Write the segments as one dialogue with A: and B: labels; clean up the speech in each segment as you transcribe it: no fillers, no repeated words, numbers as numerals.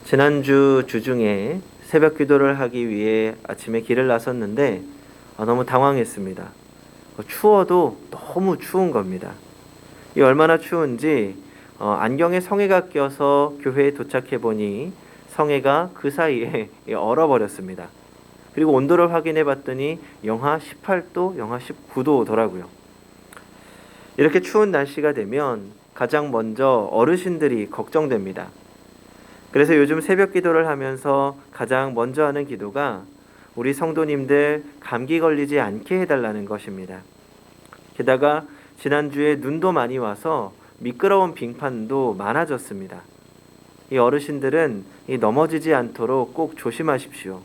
A: 지난주 주중에 새벽 기도를 하기 위해 아침에 길을 나섰는데 너무 당황했습니다. 추워도 너무 추운 겁니다. 이 얼마나 추운지 안경에 성에가 껴서 교회에 도착해 보니 성에가 그 사이에 얼어버렸습니다. 그리고 온도를 확인해 봤더니 영하 18도, 영하 19도더라고요. 이렇게 추운 날씨가 되면 가장 먼저 어르신들이 걱정됩니다. 그래서 요즘 새벽 기도를 하면서 가장 먼저 하는 기도가 우리 성도님들 감기 걸리지 않게 해달라는 것입니다. 게다가 지난주에 눈도 많이 와서 미끄러운 빙판도 많아졌습니다. 이 어르신들은 넘어지지 않도록 꼭 조심하십시오.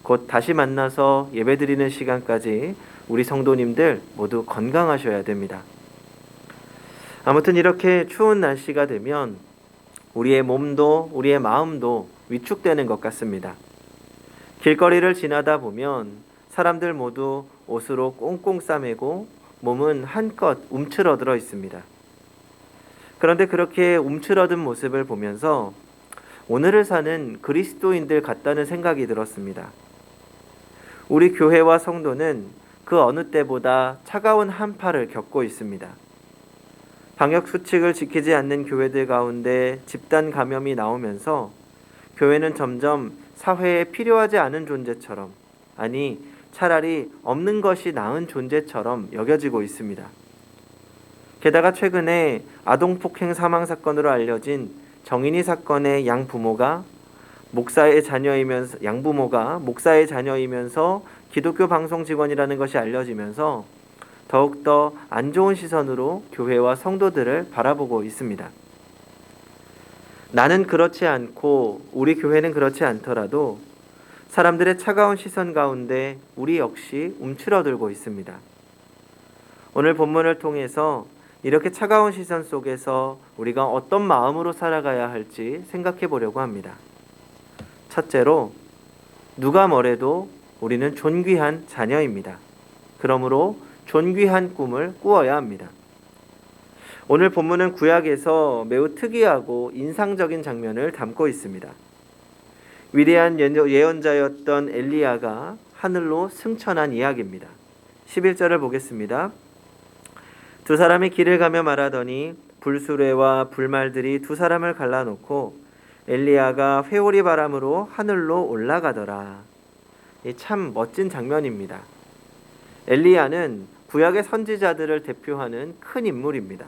A: 곧 다시 만나서 예배드리는 시간까지 우리 성도님들 모두 건강하셔야 됩니다. 아무튼 이렇게 추운 날씨가 되면 우리의 몸도 우리의 마음도 위축되는 것 같습니다. 길거리를 지나다 보면 사람들 모두 옷으로 꽁꽁 싸매고 몸은 한껏 움츠러들어 있습니다. 그런데 그렇게 움츠러든 모습을 보면서 오늘을 사는 그리스도인들 같다는 생각이 들었습니다. 우리 교회와 성도는 그 어느 때보다 차가운 한파를 겪고 있습니다. 방역 수칙을 지키지 않는 교회들 가운데 집단 감염이 나오면서 교회는 점점 사회에 필요하지 않은 존재처럼, 아니 차라리 없는 것이 나은 존재처럼 여겨지고 있습니다. 게다가 최근에 아동폭행 사망 사건으로 알려진 정인이 사건의 양부모가 목사의 자녀이면서 기독교 방송 직원이라는 것이 알려지면서 더욱더 안 좋은 시선으로 교회와 성도들을 바라보고 있습니다. 나는 그렇지 않고 우리 교회는 그렇지 않더라도 사람들의 차가운 시선 가운데 우리 역시 움츠러들고 있습니다. 오늘 본문을 통해서 이렇게 차가운 시선 속에서 우리가 어떤 마음으로 살아가야 할지 생각해 보려고 합니다. 첫째로, 누가 뭐래도 우리는 존귀한 자녀입니다. 그러므로 존귀한 꿈을 꾸어야 합니다. 오늘 본문은 구약에서 매우 특이하고 인상적인 장면을 담고 있습니다. 위대한 예언자였던 엘리야가 하늘로 승천한 이야기입니다. 11절을 보겠습니다. 두 사람이 길을 가며 말하더니 불수레와 불말들이 두 사람을 갈라놓고 엘리야가 회오리 바람으로 하늘로 올라가더라. 참 멋진 장면입니다. 엘리야는 구약의 선지자들을 대표하는 큰 인물입니다.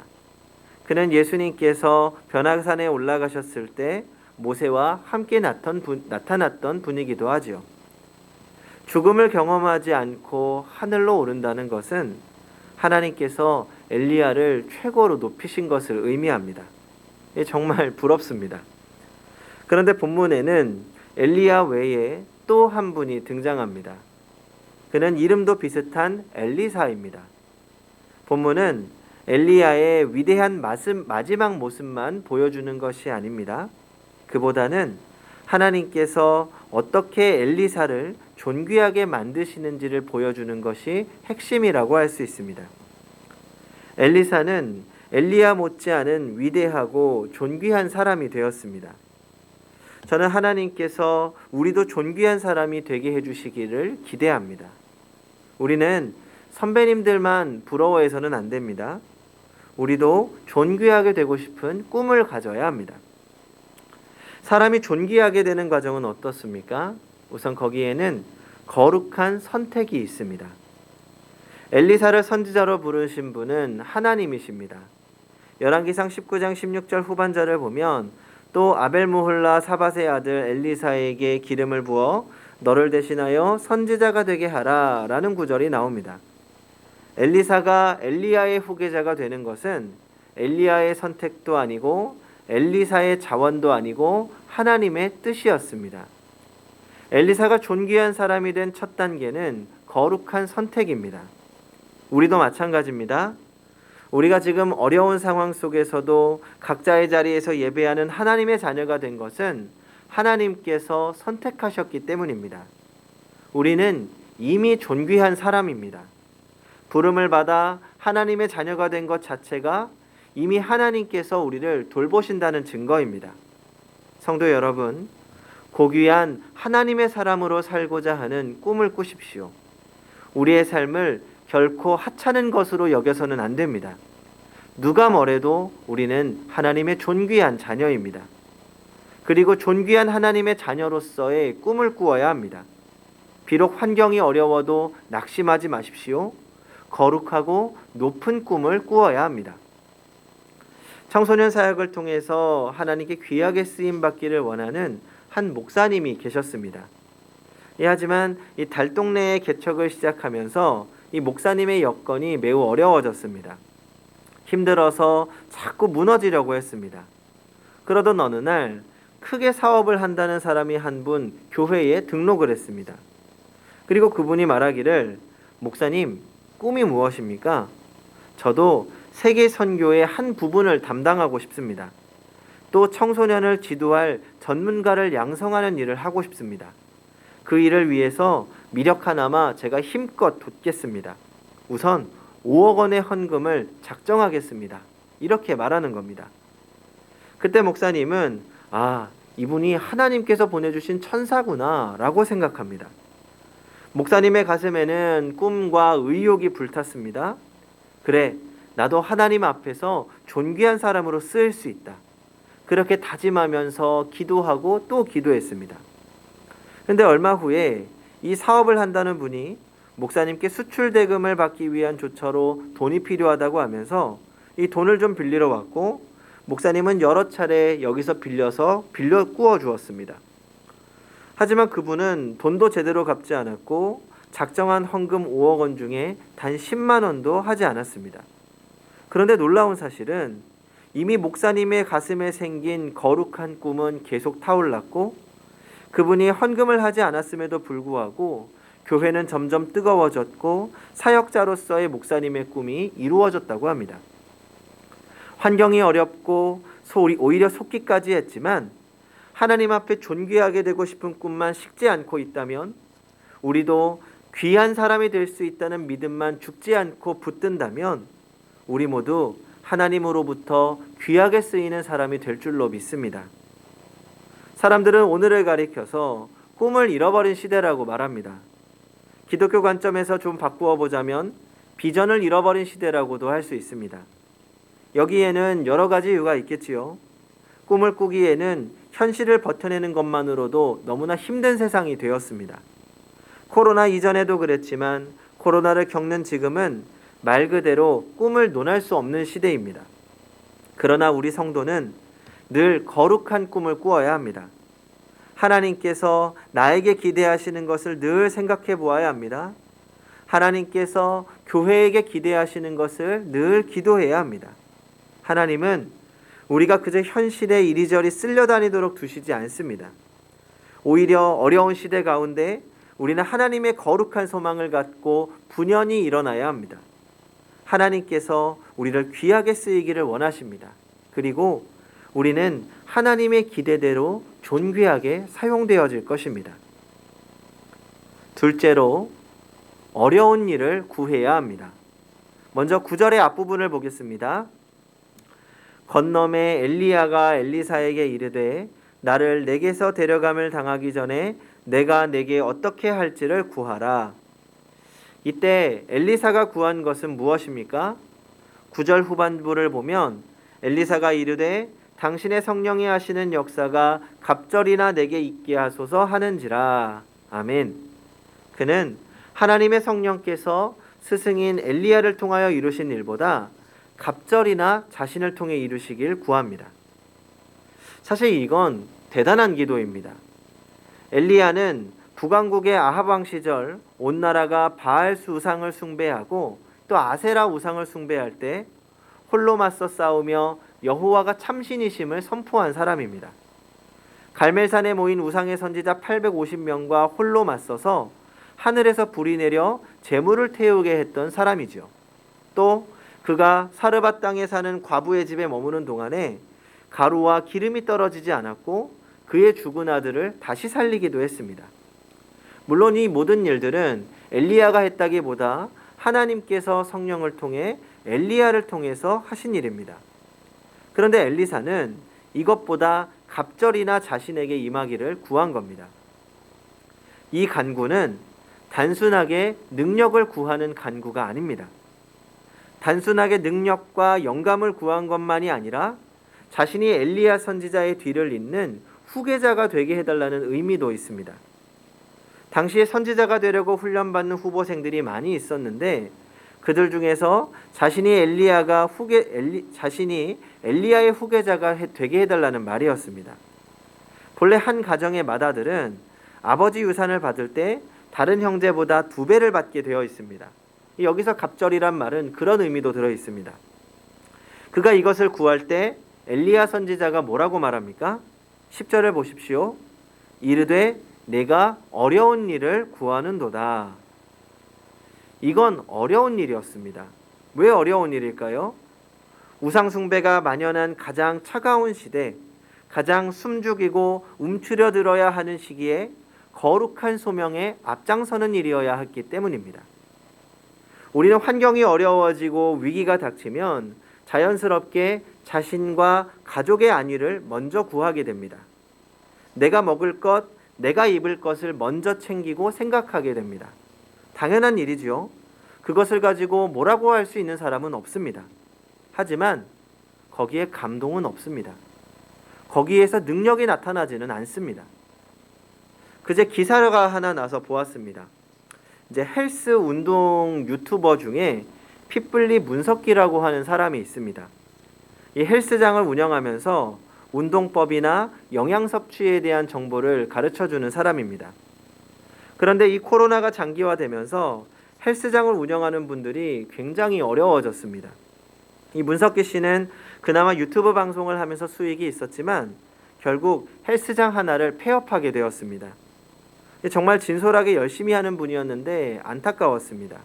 A: 그는 예수님께서 변화산에 올라가셨을 때 모세와 함께 나타났던 분이기도 하지요. 죽음을 경험하지 않고 하늘로 오른다는 것은 하나님께서 엘리야를 최고로 높이신 것을 의미합니다. 정말 부럽습니다. 그런데 본문에는 엘리야 외에 또 한 분이 등장합니다. 그는 이름도 비슷한 엘리사입니다. 본문은 엘리야의 위대한 마지막 모습만 보여주는 것이 아닙니다. 그보다는 하나님께서 어떻게 엘리사를 존귀하게 만드시는지를 보여주는 것이 핵심이라고 할 수 있습니다. 엘리사는 엘리야 못지않은 위대하고 존귀한 사람이 되었습니다. 저는 하나님께서 우리도 존귀한 사람이 되게 해주시기를 기대합니다. 우리는 선배님들만 부러워해서는 안 됩니다. 우리도 존귀하게 되고 싶은 꿈을 가져야 합니다. 사람이 존귀하게 되는 과정은 어떻습니까? 우선 거기에는 거룩한 선택이 있습니다. 엘리사를 선지자로 부르신 분은 하나님이십니다. 열왕기상 19장 16절 후반절을 보면 또 아벨무홀라 사밧의 아들 엘리사에게 기름을 부어 너를 대신하여 선지자가 되게 하라 라는 구절이 나옵니다. 엘리사가 엘리야의 후계자가 되는 것은 엘리야의 선택도 아니고 엘리사의 자원도 아니고 하나님의 뜻이었습니다. 엘리사가 존귀한 사람이 된 첫 단계는 거룩한 선택입니다. 우리도 마찬가지입니다. 우리가 지금 어려운 상황 속에서도 각자의 자리에서 예배하는 하나님의 자녀가 된 것은 하나님께서 선택하셨기 때문입니다. 우리는 이미 존귀한 사람입니다. 부름을 받아 하나님의 자녀가 된 것 자체가 이미 하나님께서 우리를 돌보신다는 증거입니다. 성도 여러분, 고귀한 하나님의 사람으로 살고자 하는 꿈을 꾸십시오. 우리의 삶을 결코 하찮은 것으로 여겨서는 안 됩니다. 누가 뭐래도 우리는 하나님의 존귀한 자녀입니다. 그리고 존귀한 하나님의 자녀로서의 꿈을 꾸어야 합니다. 비록 환경이 어려워도 낙심하지 마십시오. 거룩하고 높은 꿈을 꾸어야 합니다. 청소년 사역을 통해서 하나님께 귀하게 쓰임받기를 원하는 한 목사님이 계셨습니다. 하지만 이 달동네의 개척을 시작하면서 이 목사님의 여건이 매우 어려워졌습니다. 힘들어서 자꾸 무너지려고 했습니다. 그러던 어느 날 크게 사업을 한다는 사람이 한 분 교회에 등록을 했습니다. 그리고 그분이 말하기를, 목사님, 꿈이 무엇입니까? 저도 세계 선교의 한 부분을 담당하고 싶습니다. 또 청소년을 지도할 전문가를 양성하는 일을 하고 싶습니다. 그 일을 위해서 미력 하나마 제가 힘껏 돕겠습니다. 우선 5억 원의 헌금을 작정하겠습니다. 이렇게 말하는 겁니다. 그때 목사님은 이분이 하나님께서 보내주신 천사구나 라고 생각합니다. 목사님의 가슴에는 꿈과 의욕이 불탔습니다. 그래, 나도 하나님 앞에서 존귀한 사람으로 쓰일 수 있다. 그렇게 다짐하면서 기도하고 또 기도했습니다. 그런데 얼마 후에 이 사업을 한다는 분이 목사님께 수출 대금을 받기 위한 조처로 돈이 필요하다고 하면서 이 돈을 좀 빌리러 왔고, 목사님은 여러 차례 여기서 빌려 꾸어 주었습니다. 하지만 그분은 돈도 제대로 갚지 않았고 작정한 헌금 5억 원 중에 단 10만 원도 하지 않았습니다. 그런데 놀라운 사실은 이미 목사님의 가슴에 생긴 거룩한 꿈은 계속 타올랐고, 그분이 헌금을 하지 않았음에도 불구하고 교회는 점점 뜨거워졌고 사역자로서의 목사님의 꿈이 이루어졌다고 합니다. 환경이 어렵고 오히려 속기까지 했지만 하나님 앞에 존귀하게 되고 싶은 꿈만 식지 않고 있다면, 우리도 귀한 사람이 될 수 있다는 믿음만 죽지 않고 붙든다면 우리 모두 하나님으로부터 귀하게 쓰이는 사람이 될 줄로 믿습니다. 사람들은 오늘을 가리켜서 꿈을 잃어버린 시대라고 말합니다. 기독교 관점에서 좀 바꾸어 보자면 비전을 잃어버린 시대라고도 할 수 있습니다. 여기에는 여러 가지 이유가 있겠지요. 꿈을 꾸기에는 현실을 버텨내는 것만으로도 너무나 힘든 세상이 되었습니다. 코로나 이전에도 그랬지만 코로나를 겪는 지금은 말 그대로 꿈을 논할 수 없는 시대입니다. 그러나 우리 성도는 늘 거룩한 꿈을 꾸어야 합니다. 하나님께서 나에게 기대하시는 것을 늘 생각해 보아야 합니다. 하나님께서 교회에게 기대하시는 것을 늘 기도해야 합니다. 하나님은 우리가 그저 현실에 이리저리 쓸려다니도록 두시지 않습니다. 오히려 어려운 시대 가운데 우리는 하나님의 거룩한 소망을 갖고 분연히 일어나야 합니다. 하나님께서 우리를 귀하게 쓰이기를 원하십니다. 그리고 우리는 하나님의 기대대로 존귀하게 사용되어질 것입니다. 둘째로, 어려운 일을 구해야 합니다. 먼저 9절의 앞부분을 보겠습니다. 건너매 엘리야가 엘리사에게 이르되 나를 내게서 데려감을 당하기 전에 내가 내게 어떻게 할지를 구하라. 이때 엘리사가 구한 것은 무엇입니까? 9절 후반부를 보면 엘리사가 이르되 당신의 성령이 하시는 역사가 갑절이나 내게 있게 하소서 하는지라. 아멘. 그는 하나님의 성령께서 스승인 엘리야를 통하여 이루신 일보다 갑절이나 자신을 통해 이루시길 구합니다. 사실 이건 대단한 기도입니다. 엘리야는 북왕국의 아합 왕 시절 온 나라가 바알수 우상을 숭배하고 또 아세라 우상을 숭배할 때 홀로 맞서 싸우며 여호와가 참신이심을 선포한 사람입니다. 갈멜산에 모인 우상의 선지자 850명과 홀로 맞서서 하늘에서 불이 내려 재물을 태우게 했던 사람이죠. 또 그가 사르밧 땅에 사는 과부의 집에 머무는 동안에 가루와 기름이 떨어지지 않았고 그의 죽은 아들을 다시 살리기도 했습니다. 물론 이 모든 일들은 엘리야가 했다기보다 하나님께서 성령을 통해 엘리야를 통해서 하신 일입니다. 그런데 엘리사는 이것보다 갑절이나 자신에게 임하기를 구한 겁니다. 이 간구는 단순하게 능력을 구하는 간구가 아닙니다. 단순하게 능력과 영감을 구한 것만이 아니라 자신이 엘리야 선지자의 뒤를 잇는 후계자가 되게 해달라는 의미도 있습니다. 당시에 선지자가 되려고 훈련받는 후보생들이 많이 있었는데 그들 중에서 자신이 엘리야의 후계자가 되게 해달라는 말이었습니다. 본래 한 가정의 맏아들은 아버지 유산을 받을 때 다른 형제보다 2배를 받게 되어 있습니다. 여기서 갑절이란 말은 그런 의미도 들어 있습니다. 그가 이것을 구할 때 엘리야 선지자가 뭐라고 말합니까? 10절을 보십시오. 이르되 내가 어려운 일을 구하는도다. 이건 어려운 일이었습니다. 왜 어려운 일일까요? 우상 숭배가 만연한 가장 차가운 시대, 가장 숨죽이고 움츠려들어야 하는 시기에 거룩한 소명에 앞장서는 일이어야 했기 때문입니다. 우리는 환경이 어려워지고 위기가 닥치면 자연스럽게 자신과 가족의 안위를 먼저 구하게 됩니다. 내가 먹을 것, 내가 입을 것을 먼저 챙기고 생각하게 됩니다. 당연한 일이지요. 그것을 가지고 뭐라고 할 수 있는 사람은 없습니다. 하지만 거기에 감동은 없습니다. 거기에서 능력이 나타나지는 않습니다. 그제 기사가 하나 나서 보았습니다. 이제 헬스 운동 유튜버 중에 핏불리 문석기라고 하는 사람이 있습니다. 이 헬스장을 운영하면서 운동법이나 영양 섭취에 대한 정보를 가르쳐주는 사람입니다. 그런데 이 코로나가 장기화되면서 헬스장을 운영하는 분들이 굉장히 어려워졌습니다. 이 문석기 씨는 그나마 유튜브 방송을 하면서 수익이 있었지만 결국 헬스장 하나를 폐업하게 되었습니다. 정말 진솔하게 열심히 하는 분이었는데 안타까웠습니다.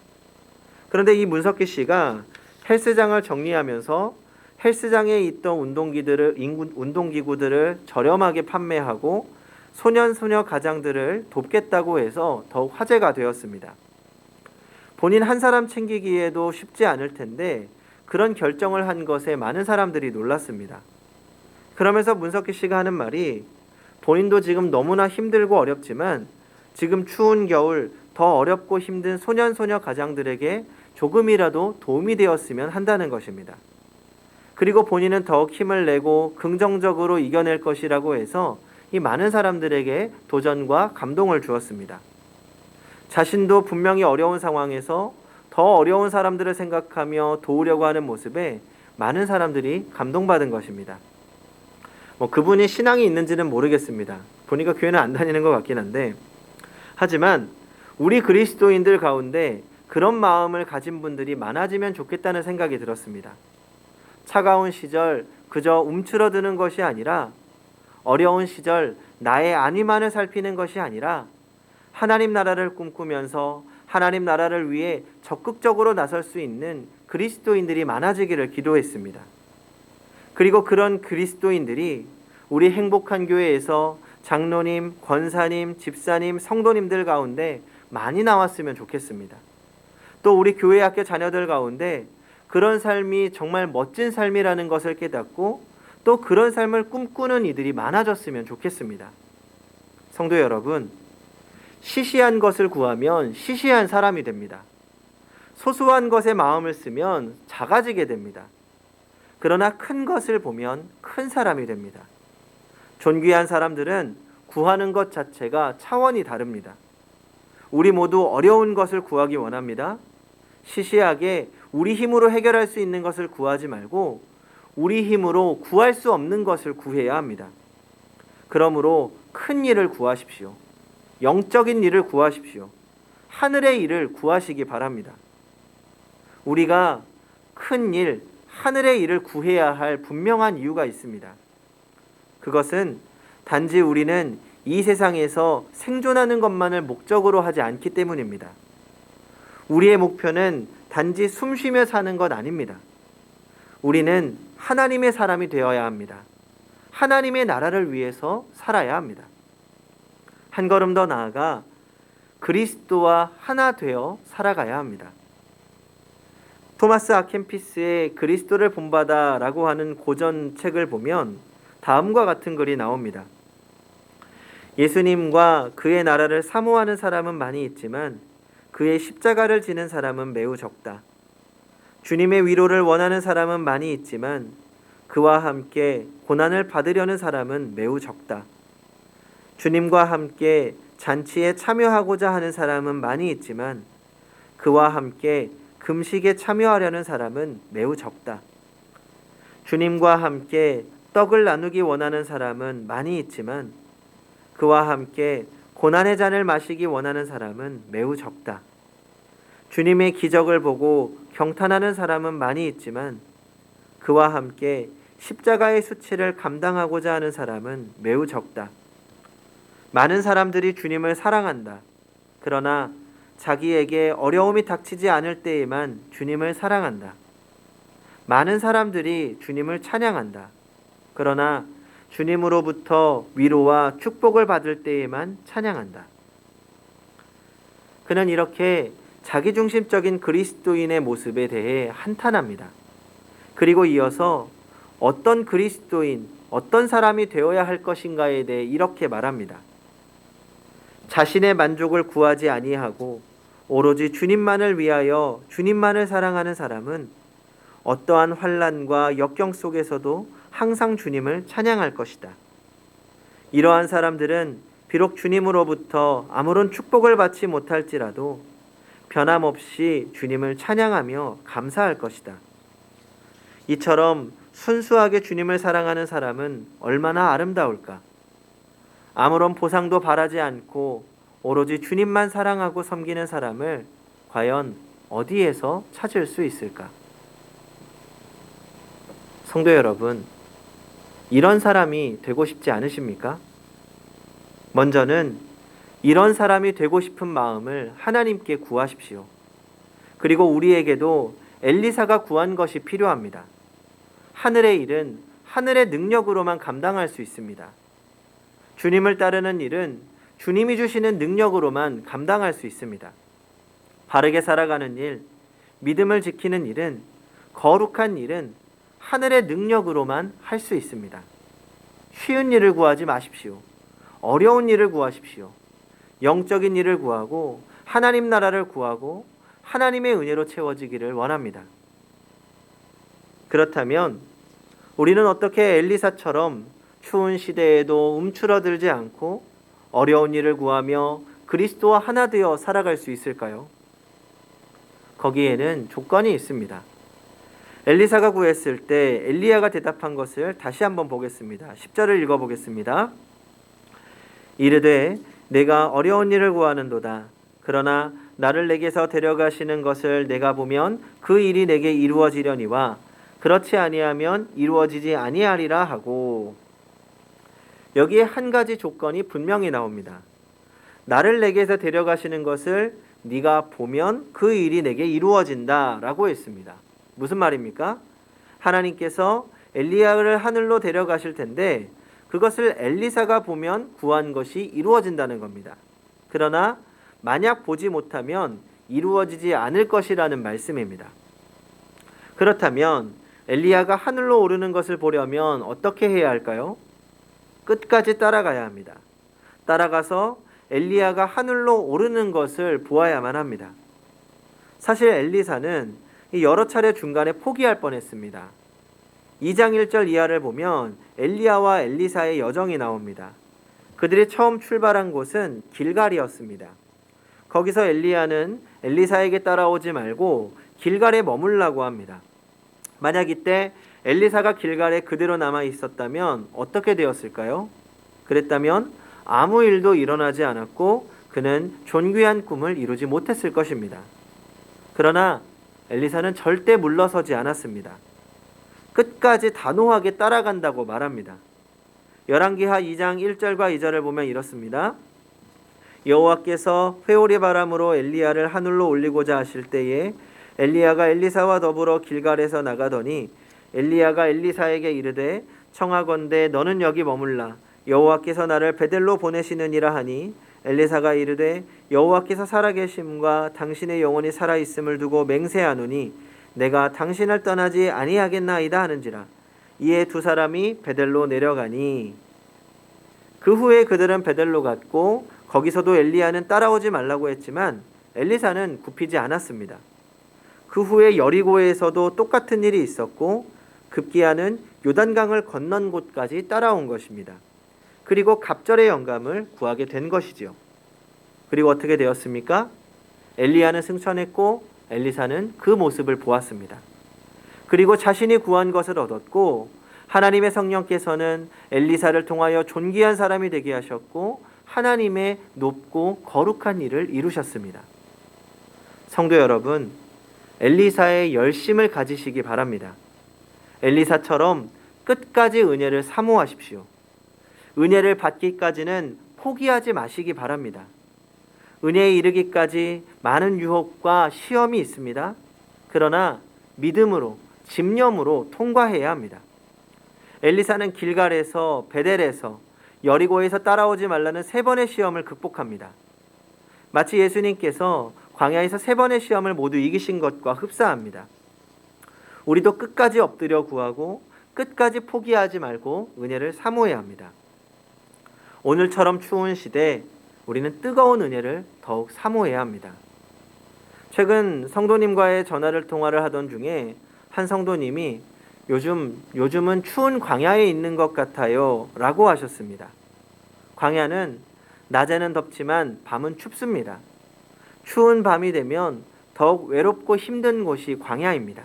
A: 그런데 이 문석기 씨가 헬스장을 정리하면서 헬스장에 있던 운동기구들을 저렴하게 판매하고 소년소녀 가장들을 돕겠다고 해서 더욱 화제가 되었습니다. 본인 한 사람 챙기기에도 쉽지 않을 텐데 그런 결정을 한 것에 많은 사람들이 놀랐습니다. 그러면서 문석기 씨가 하는 말이 본인도 지금 너무나 힘들고 어렵지만 지금 추운 겨울 더 어렵고 힘든 소년소녀 가장들에게 조금이라도 도움이 되었으면 한다는 것입니다. 그리고 본인은 더욱 힘을 내고 긍정적으로 이겨낼 것이라고 해서 이 많은 사람들에게 도전과 감동을 주었습니다. 자신도 분명히 어려운 상황에서 더 어려운 사람들을 생각하며 도우려고 하는 모습에 많은 사람들이 감동받은 것입니다. 그분이 신앙이 있는지는 모르겠습니다. 보니까 교회는 안 다니는 것 같긴 한데 하지만 우리 그리스도인들 가운데 그런 마음을 가진 분들이 많아지면 좋겠다는 생각이 들었습니다. 차가운 시절 그저 움츠러드는 것이 아니라 어려운 시절 나의 안위만을 살피는 것이 아니라 하나님 나라를 꿈꾸면서 하나님 나라를 위해 적극적으로 나설 수 있는 그리스도인들이 많아지기를 기도했습니다. 그리고 그런 그리스도인들이 우리 행복한 교회에서 장로님, 권사님, 집사님, 성도님들 가운데 많이 나왔으면 좋겠습니다. 또 우리 교회 학교 자녀들 가운데 그런 삶이 정말 멋진 삶이라는 것을 깨닫고 또 그런 삶을 꿈꾸는 이들이 많아졌으면 좋겠습니다. 성도 여러분, 시시한 것을 구하면 시시한 사람이 됩니다. 소소한 것에 마음을 쓰면 작아지게 됩니다. 그러나 큰 것을 보면 큰 사람이 됩니다. 존귀한 사람들은 구하는 것 자체가 차원이 다릅니다. 우리 모두 어려운 것을 구하기 원합니다. 시시하게 우리 힘으로 해결할 수 있는 것을 구하지 말고 우리 힘으로 구할 수 없는 것을 구해야 합니다. 그러므로 큰 일을 구하십시오. 영적인 일을 구하십시오. 하늘의 일을 구하시기 바랍니다. 우리가 큰 일, 하늘의 일을 구해야 할 분명한 이유가 있습니다. 그것은 단지 우리는 이 세상에서 생존하는 것만을 목적으로 하지 않기 때문입니다. 우리의 목표는 단지 숨쉬며 사는 것 아닙니다. 우리는 하나님의 사람이 되어야 합니다. 하나님의 나라를 위해서 살아야 합니다. 한 걸음 더 나아가 그리스도와 하나 되어 살아가야 합니다. 토마스 아켄피스의 그리스도를 본받아라고 하는 고전 책을 보면 다음과 같은 글이 나옵니다. 예수님과 그의 나라를 사모하는 사람은 많이 있지만 그의 십자가를 지는 사람은 매우 적다. 주님의 위로를 원하는 사람은 많이 있지만 그와 함께 고난을 받으려는 사람은 매우 적다. 주님과 함께 잔치에 참여하고자 하는 사람은 많이 있지만 그와 함께 금식에 참여하려는 사람은 매우 적다. 주님과 함께 떡을 나누기 원하는 사람은 많이 있지만 그와 함께 고난의 잔을 마시기 원하는 사람은 매우 적다. 주님의 기적을 보고 경탄하는 사람은 많이 있지만 그와 함께 십자가의 수치를 감당하고자 하는 사람은 매우 적다. 많은 사람들이 주님을 사랑한다. 그러나 자기에게 어려움이 닥치지 않을 때에만 주님을 사랑한다. 많은 사람들이 주님을 찬양한다. 그러나 주님으로부터 위로와 축복을 받을 때에만 찬양한다. 그는 이렇게 자기중심적인 그리스도인의 모습에 대해 한탄합니다. 그리고 이어서 어떤 그리스도인, 어떤 사람이 되어야 할 것인가에 대해 이렇게 말합니다. 자신의 만족을 구하지 아니하고 오로지 주님만을 위하여 주님만을 사랑하는 사람은 어떠한 환난과 역경 속에서도 항상 주님을 찬양할 것이다. 이러한 사람들은 비록 주님으로부터 아무런 축복을 받지 못할지라도 변함없이 주님을 찬양하며 감사할 것이다. 이처럼 순수하게 주님을 사랑하는 사람은 얼마나 아름다울까? 아무런 보상도 바라지 않고 오로지 주님만 사랑하고 섬기는 사람을 과연 어디에서 찾을 수 있을까? 성도 여러분, 이런 사람이 되고 싶지 않으십니까? 먼저는 이런 사람이 되고 싶은 마음을 하나님께 구하십시오. 그리고 우리에게도 엘리사가 구한 것이 필요합니다. 하늘의 일은 하늘의 능력으로만 감당할 수 있습니다. 주님을 따르는 일은 주님이 주시는 능력으로만 감당할 수 있습니다. 바르게 살아가는 일, 믿음을 지키는 일은, 거룩한 일은 하늘의 능력으로만 할 수 있습니다. 쉬운 일을 구하지 마십시오. 어려운 일을 구하십시오. 영적인 일을 구하고 하나님 나라를 구하고 하나님의 은혜로 채워지기를 원합니다. 그렇다면 우리는 어떻게 엘리사처럼 추운 시대에도 움츠러들지 않고 어려운 일을 구하며 그리스도와 하나 되어 살아갈 수 있을까요? 거기에는 조건이 있습니다. 엘리사가 구했을 때 엘리야가 대답한 것을 다시 한번 보겠습니다. 10절을 읽어보겠습니다. 이르되 내가 어려운 일을 구하는도다. 그러나 나를 내게서 데려가시는 것을 내가 보면 그 일이 내게 이루어지려니와 그렇지 아니하면 이루어지지 아니하리라 하고, 여기에 한 가지 조건이 분명히 나옵니다. 나를 내게서 데려가시는 것을 네가 보면 그 일이 내게 이루어진다 라고 했습니다. 무슨 말입니까? 하나님께서 엘리야를 하늘로 데려가실 텐데 그것을 엘리사가 보면 구한 것이 이루어진다는 겁니다. 그러나 만약 보지 못하면 이루어지지 않을 것이라는 말씀입니다. 그렇다면 엘리야가 하늘로 오르는 것을 보려면 어떻게 해야 할까요? 끝까지 따라가야 합니다. 따라가서 엘리야가 하늘로 오르는 것을 보아야만 합니다. 사실 엘리사는 여러 차례 중간에 포기할 뻔했습니다. 2장 1절 이하를 보면 엘리야와 엘리사의 여정이 나옵니다. 그들이 처음 출발한 곳은 길갈이었습니다. 거기서 엘리야는 엘리사에게 따라오지 말고 길갈에 머물라고 합니다. 만약 이때 엘리사가 길갈에 그대로 남아 있었다면 어떻게 되었을까요? 그랬다면 아무 일도 일어나지 않았고 그는 존귀한 꿈을 이루지 못했을 것입니다. 그러나 엘리사는 절대 물러서지 않았습니다. 끝까지 단호하게 따라간다고 말합니다. 열왕기하 2장 1절과 2절을 보면 이렇습니다. 여호와께서 회오리 바람으로 엘리야를 하늘로 올리고자 하실 때에 엘리야가 엘리사와 더불어 길갈에서 나가더니 엘리야가 엘리사에게 이르되 청하건대 너는 여기 머물라. 여호와께서 나를 베델로 보내시느니라 하니 엘리사가 이르되 여호와께서 살아계심과 당신의 영혼이 살아있음을 두고 맹세하노니 내가 당신을 떠나지 아니하겠나이다 하는지라. 이에 두 사람이 베델로 내려가니 그 후에 그들은 베델로 갔고 거기서도 엘리야는 따라오지 말라고 했지만 엘리사는 굽히지 않았습니다. 그 후에 여리고에서도 똑같은 일이 있었고 급기야는 요단강을 건넌 곳까지 따라온 것입니다. 그리고 갑절의 영감을 구하게 된 것이지요. 그리고 어떻게 되었습니까? 엘리야는 승천했고 엘리사는 그 모습을 보았습니다. 그리고 자신이 구한 것을 얻었고 하나님의 성령께서는 엘리사를 통하여 존귀한 사람이 되게 하셨고 하나님의 높고 거룩한 일을 이루셨습니다. 성도 여러분, 엘리사의 열심을 가지시기 바랍니다. 엘리사처럼 끝까지 은혜를 사모하십시오. 은혜를 받기까지는 포기하지 마시기 바랍니다. 은혜에 이르기까지 많은 유혹과 시험이 있습니다. 그러나 믿음으로, 집념으로 통과해야 합니다. 엘리사는 길갈에서, 베델에서, 여리고에서 따라오지 말라는 3번의 시험을 극복합니다. 마치 예수님께서 광야에서 3번의 시험을 모두 이기신 것과 흡사합니다. 우리도 끝까지 엎드려 구하고 끝까지 포기하지 말고 은혜를 사모해야 합니다. 오늘처럼 추운 시대 우리는 뜨거운 은혜를 더욱 사모해야 합니다. 최근 성도님과의 통화를 하던 중에 한 성도님이 요즘은 추운 광야에 있는 것 같아요 라고 하셨습니다. 광야는 낮에는 덥지만 밤은 춥습니다. 추운 밤이 되면 더욱 외롭고 힘든 곳이 광야입니다.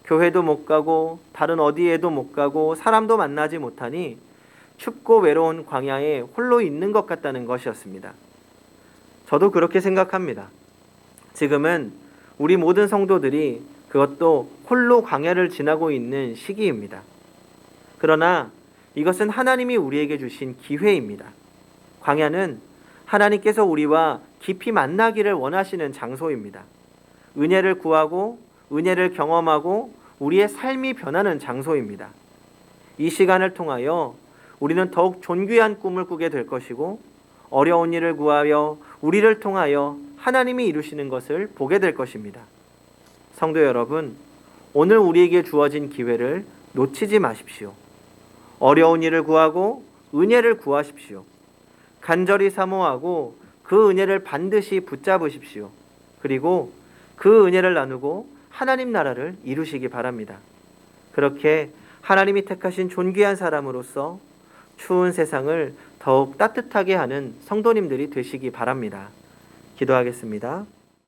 A: 교회도 못 가고 다른 어디에도 못 가고 사람도 만나지 못하니 춥고 외로운 광야에 홀로 있는 것 같다는 것이었습니다. 저도 그렇게 생각합니다. 지금은 우리 모든 성도들이 그것도 홀로 광야를 지나고 있는 시기입니다. 그러나 이것은 하나님이 우리에게 주신 기회입니다. 광야는 하나님께서 우리와 깊이 만나기를 원하시는 장소입니다. 은혜를 구하고 은혜를 경험하고 우리의 삶이 변하는 장소입니다. 이 시간을 통하여 우리는 더욱 존귀한 꿈을 꾸게 될 것이고 어려운 일을 구하여 우리를 통하여 하나님이 이루시는 것을 보게 될 것입니다. 성도 여러분, 오늘 우리에게 주어진 기회를 놓치지 마십시오. 어려운 일을 구하고 은혜를 구하십시오. 간절히 사모하고 그 은혜를 반드시 붙잡으십시오. 그리고 그 은혜를 나누고 하나님 나라를 이루시기 바랍니다. 그렇게 하나님이 택하신 존귀한 사람으로서 추운 세상을 더욱 따뜻하게 하는 성도님들이 되시기 바랍니다. 기도하겠습니다.